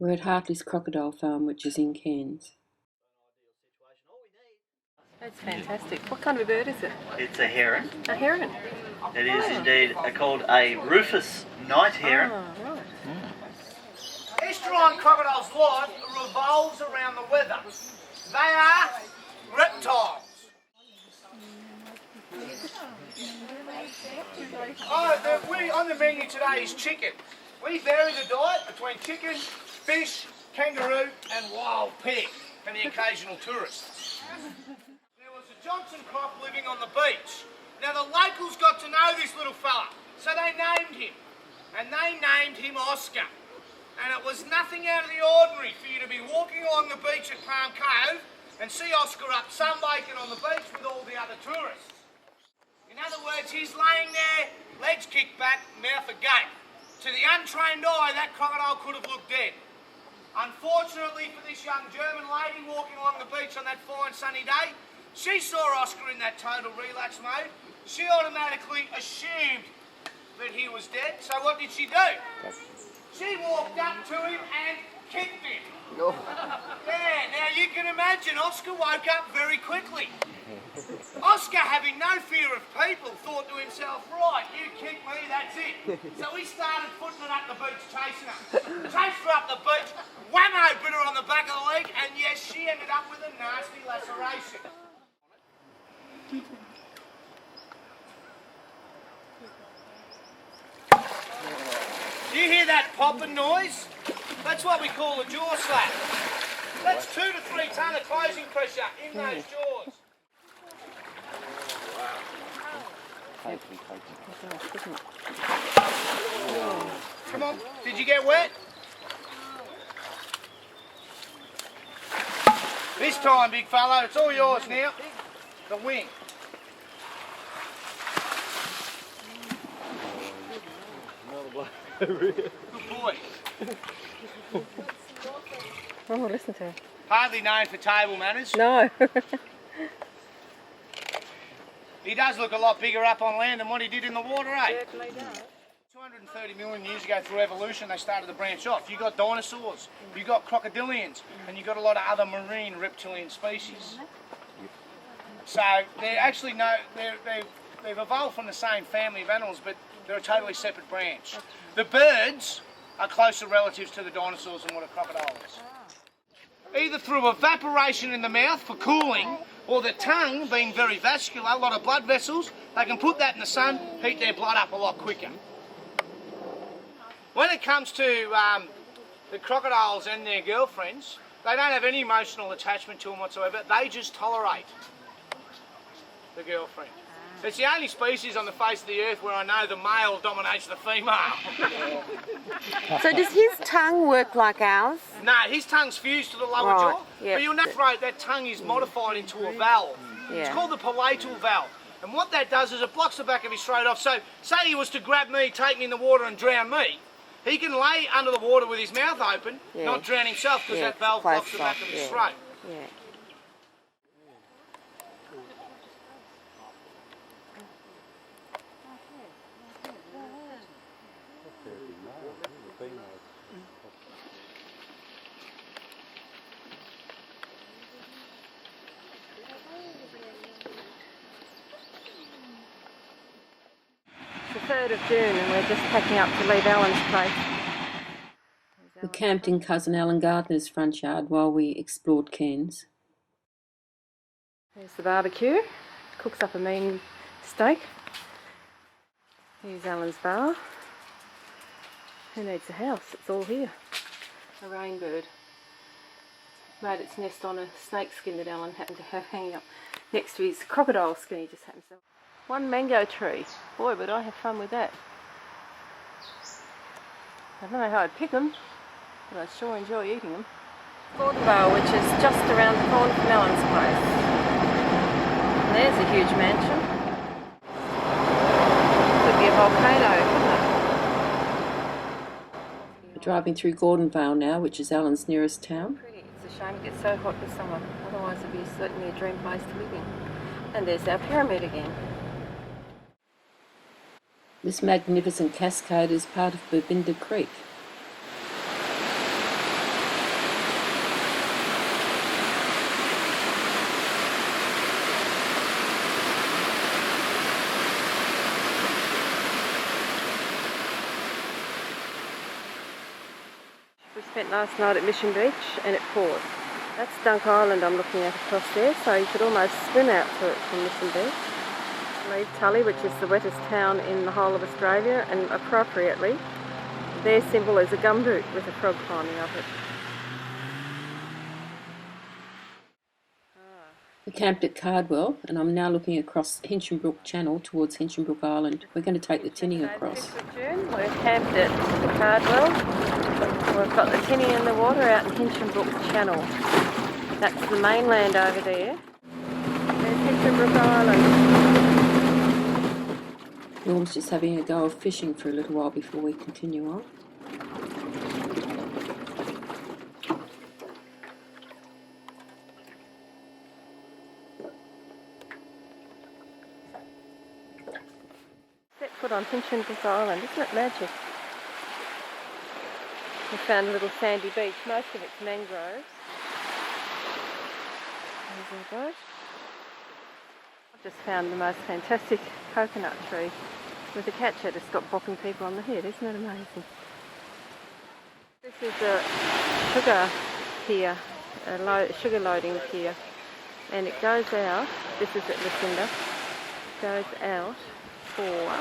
We're at Hartley's crocodile farm, which is in Cairns. That's fantastic. What kind of a bird is it? It's a heron. A heron? It is indeed called a rufous night heron. Oh, right. History on crocodile's life revolves around the weather. They are reptiles. On the menu today is chicken. We vary the diet between chicken, fish, kangaroo and wild pig for the occasional tourist. There was a Johnson croc living on the beach. Now the locals got to know this little fella, so they named him. And they named him Oscar. And it was nothing out of the ordinary for you to be walking along the beach at Palm Cove and see Oscar up sunbaking on the beach with all the other tourists. In other words, he's laying there, legs kicked back, mouth agape. To the untrained eye, that crocodile could have looked dead. Unfortunately for this young German lady walking along the beach on that fine sunny day, she saw Oscar in that total relapse mode. She automatically assumed that he was dead. So what did she do? She walked up to him and kicked him. Oh. Yeah, now you can imagine Oscar woke up very quickly. Oscar, having no fear of people, thought to himself, right, you kick me, that's it. So he started footing it up the beach, chasing her. Chased her up the beach, whammo, bit her on the back of the leg, and yes, she ended up with a nasty laceration. Do you hear that popping noise? That's what we call a jaw slap. That's 2 to 3 tonne of closing pressure in those jaws. Come on, did you get wet? This time, big fella, it's all yours now. The wing. Good boy. Oh, listen to her. Hardly known for table manners. No. He does look a lot bigger up on land than what he did in the water, eh? Certainly does. 230 million years ago through evolution they started to branch off. You got dinosaurs, you got crocodilians, and you got a lot of other marine reptilian species. So they're actually they've evolved from the same family of animals, but they're a totally separate branch. The birds are closer relatives to the dinosaurs than what a crocodile is. Either through evaporation in the mouth for cooling, or the tongue being very vascular, a lot of blood vessels, they can put that in the sun, heat their blood up a lot quicker. When it comes to the crocodiles and their girlfriends, they don't have any emotional attachment to them whatsoever, they just tolerate the girlfriend. It's the only species on the face of the earth where I know the male dominates the female. So does his tongue work like ours? No, his tongue's fused to the lower jaw. Yep. But you'll note that tongue is modified into a valve. Yeah. It's called the palatal valve. And what that does is it blocks the back of his throat off. So say he was to grab me, take me in the water and drown me, he can lay under the water with his mouth open, not drown himself because that valve blocks the back of his throat. Yeah. It's the 3rd of June and we're just packing up to leave Alan's place. We camped in cousin Alan Gardner's front yard while we explored Cairns. There's the barbecue. Cooks up a mean steak. Here's Alan's bar. Who needs a house? It's all here. A rainbird made its nest on a snake skin that Alan happened to have hanging up next to his crocodile skin he just happened to. One mango tree. Boy, would I have fun with that. I don't know how I'd pick them, but I sure enjoy eating them. Cardwell, which is just around the corner from Alan's place. And there's a huge mansion. Could be a volcano, couldn't it? We're driving through Gordonvale now, which is Alan's nearest town. Pretty. It's a shame it gets so hot this summer. Otherwise it'd be certainly a dream place to live in. And there's our pyramid again. This magnificent cascade is part of Bobinda Creek. Spent last night at Mission Beach and it poured. That's Dunk Island I'm looking at across there, so you could almost swim out to it from Mission Beach. Leave Tulley, which is the wettest town in the whole of Australia, and appropriately, their symbol is a gumboot with a frog climbing up it. We camped at Cardwell, and I'm now looking across Hinchenbrook Channel towards Hinchenbrook Island. We're going to take the tinny across. 5th of June, we're camped at Cardwell. We've got the tinny in the water out in Hinchenbrook Channel. That's the mainland over there. There's Hinchenbrook Island. Norm's just having a go of fishing for a little while before we continue on. Set foot on Hinchenbrook Island, isn't it magic? We found a little sandy beach, most of it's mangroves. There's our boat. I've just found the most fantastic coconut tree with a catcher to stop bopping people on the head. Isn't it amazing? This is a sugar pier, sugar loading pier, and it goes out, this is at Lucinda, goes out for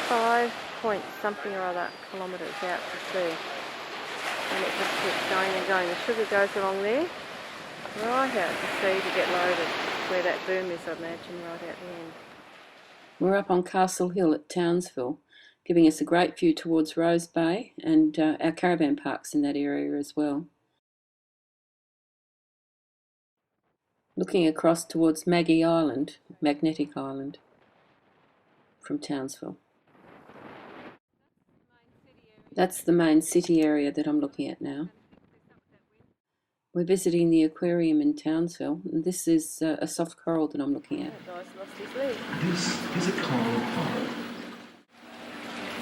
5 point something or other kilometres out to sea. And it just keeps going and going. The sugar goes along there, right out to sea to get loaded, where that boom is, I imagine, right out the end. We're up on Castle Hill at Townsville, giving us a great view towards Rose Bay, and our caravan park's in that area as well. Looking across towards Magnetic Island, from Townsville. That's the main city area that I'm looking at now. We're visiting the aquarium in Townsville, and this is a soft coral that I'm looking at. This is a coral pond.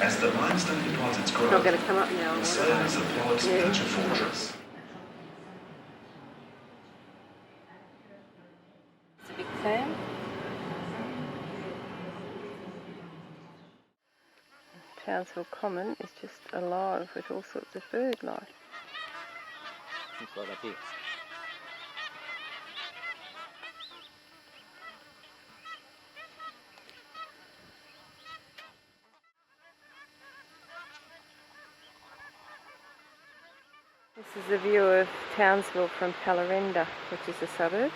As the limestone deposits grow, Not going to come up now. the sailors applaud such a fortress. It's a big fan. Townsville Common is just alive with all sorts of bird life. It's right up here. This is a view of Townsville from Pallarenda, which is a suburb.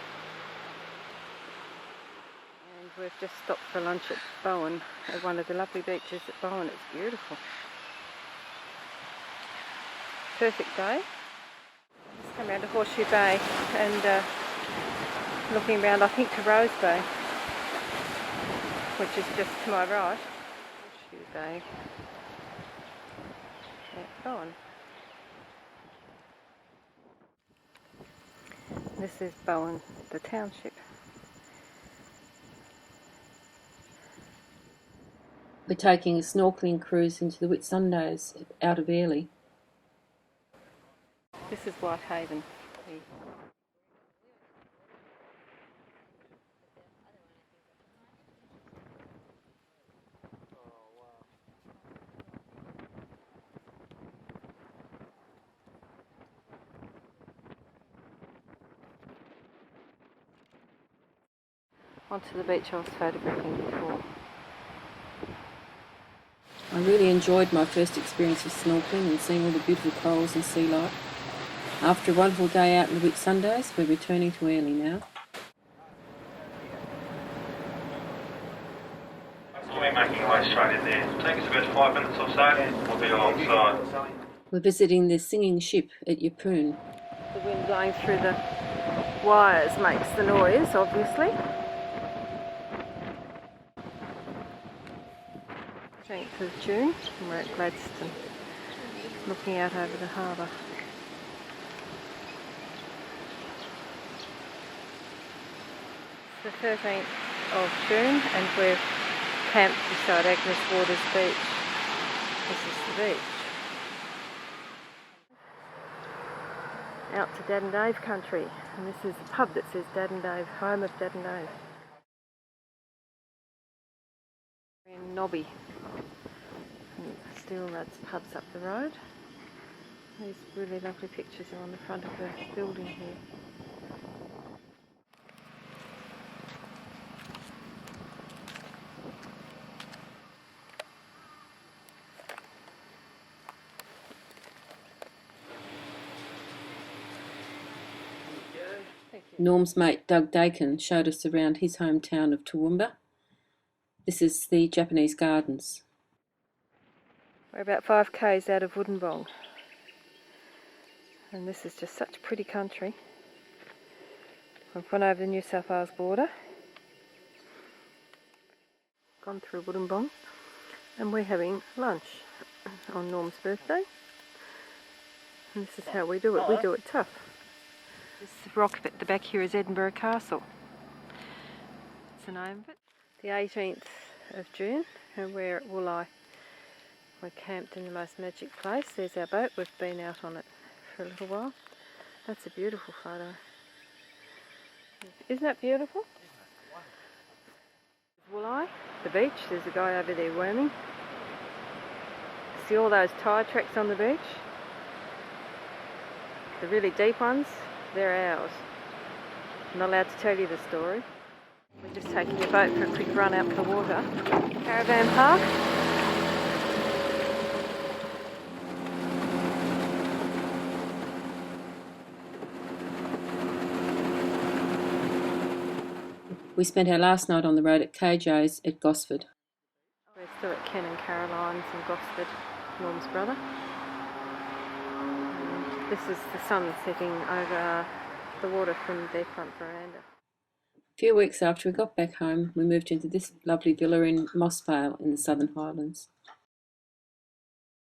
And we've just stopped for lunch at Bowen, at one of the lovely beaches at Bowen. It's beautiful. Perfect day. Just come around to Horseshoe Bay and looking around, I think, to Rose Bay, which is just to my right. Horseshoe Bay at Bowen. This is Bowen, the township. We're taking a snorkelling cruise into the Whitsundays out of Airlie. This is Whitehaven. Onto the beach I was photographing before. I really enjoyed my first experience of snorkelling and seeing all the beautiful corals and sea life. After a wonderful day out in the Whitsundays, we're returning to Airlie now. We're making our way straight in there. Take us about 5 minutes or so, we'll be alongside. We're visiting the singing ship at Yepoon. The wind blowing through the wires makes the noise, obviously. 10th of June, and we're at Gladstone, looking out over the harbour. It's the 13th of June and we've camped beside Agnes Waters Beach. This is the beach. Out to Dad and Dave country, and this is the pub that says Dad and Dave, home of Dad and Dave. In Nobby. And still that's pubs up the road. These really lovely pictures are on the front of the building here. Norm's mate Doug Dakin showed us around his hometown of Toowoomba. This is the Japanese Gardens. We're about 5 k's out of Wollongong. And this is just such pretty country. We've gone over the New South Wales border. Gone through Wollongong. And we're having lunch on Norm's birthday. And this is how we do it. We do it tough. This rock at the back here is Edinburgh Castle. That's the name of it. The 18th of June, and we're at Wooli. We're camped in the most magic place. There's our boat. We've been out on it for a little while. That's a beautiful photo. Isn't that beautiful? Wooli, the beach. There's a guy over there worming. See all those tide tracks on the beach? The really deep ones, they're ours. I'm not allowed to tell you the story. We're just taking a boat for a quick run out to the water. Caravan park. We spent our last night on the road at KJ's at Gosford. We're still at Ken and Caroline's in Gosford, Norm's brother. This is the sun setting over the water from their front veranda. A few weeks after we got back home, we moved into this lovely villa in Mossvale in the Southern Highlands.